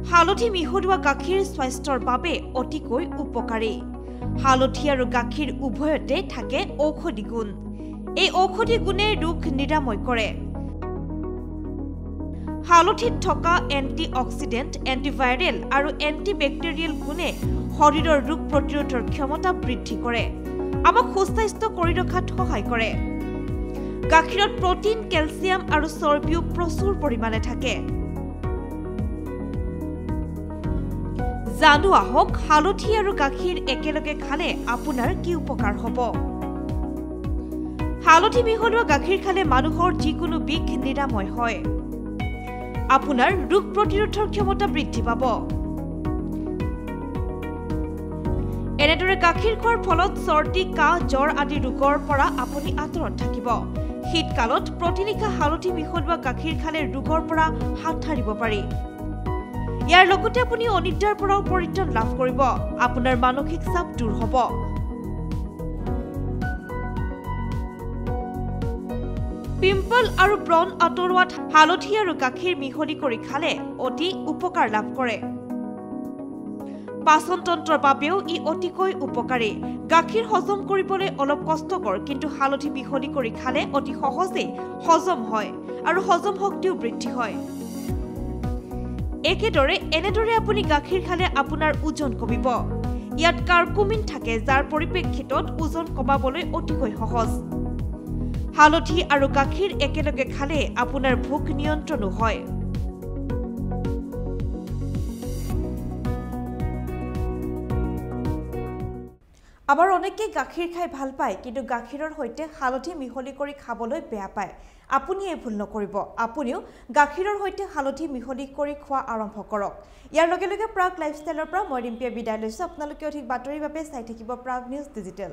হালধি মিহলোৱা গাখীৰ স্বাস্থ্যৰ বাবে অতিকৈ উপকাৰী। হালধি আৰু গাখীৰ উভয়তে থাকে ঔষধি গুণ। এই ঔষধি গুণে ৰোগ নিৰাময় কৰে। হালধিত থকা এন্টি অক্সিডেন্ট, এন্টিভাইৰেল আৰু এন্টিবেক্টেৰিয়েল গুণে শৰীৰৰ ৰোগ প্ৰতিৰোধৰ ক্ষমতা বৃদ্ধি কৰে, আমাক সুস্বাস্থ্য কৰি ৰখাত সহায় কৰে। গাখীৰত প্ৰটিন, কেলছিয়াম আৰু চৰ্বিও প্ৰচুৰ পৰিমাণে থাকে। জানো আহক হালধি আৰু গাখীৰ একেলগে খালে আপোনাৰ কি উপকাৰ হ'ব। হালধি মিহলোৱা গাখীৰ খালে মানুহৰ যিকোনো বিষ নিৰাময় হয়। আপোনাৰ ৰোগ প্ৰতিৰোধৰ ক্ষমতা বৃদ্ধি পাব। এনেদৰে গাখীৰ খোৱাৰ ফলত চৰ্দি, কাহ, জ্বৰ আদি ৰোগৰ পৰা আপুনি আঁতৰত থাকিব। শীতকালত প্ৰতিনিশা হালধি মিহলোৱা গাখীৰ খালে ৰোগৰ পৰা হাত সাৰিব পাৰি। ইয়াৰ লগতে আপুনি অনিদ্ৰাৰ পৰাও পৰিত্ৰাণ লাভ কৰিব। আপোনাৰ মানসিক চাপ দূৰ হ'ব। পিম্পল আৰু ব্ৰণ আঁতৰোৱাত হালধি আৰু গাখীৰ মিহলি কৰি খালে অতি উপকাৰ লাভ কৰে। পাচন তন্ত্ৰৰ বাবেও ই অতিকৈ উপকাৰী। গাখীৰ হজম কৰিবলৈ অলপ কষ্টকৰ, কিন্তু হালধি মিহলি কৰি খালে অতি সহজেই হজম হয় আৰু হজম শক্তিও বৃদ্ধি হয়। এনেদৰে আপুনি গাখীৰ খালে আপোনাৰ ওজন কমিব। ইয়াত কাৰ্কুমিন থাকে, যাৰ পৰিপ্ৰেক্ষিতত ওজন কমাবলৈ অতিকৈ সহজ। হালধি আৰু গাখীৰ একেলগে খালে আপোনাৰ ভোক নিয়ন্ত্ৰণো হয়। আমাৰ অনেকেই গাখীৰ খাই ভাল পায়, কিন্তু গাখীৰৰ সৈতে হালধি মিহলি কৰি খাবলৈ বেয়া পায়। আপুনি এই ভুল নকৰিব। আপুনিও গাখীৰৰ সৈতে হালধি মিহলি কৰি খোৱা আৰম্ভ কৰক। ইয়াৰ লগে লগে প্ৰাগ লাইফষ্টাইলৰ পৰা মই ৰিম্পিয়ে বিদায় লৈছোঁ। আপোনালোকে অধিক বাতৰিৰ বাবে চাই থাকিব প্ৰাগ নিউজ ডিজিটেল।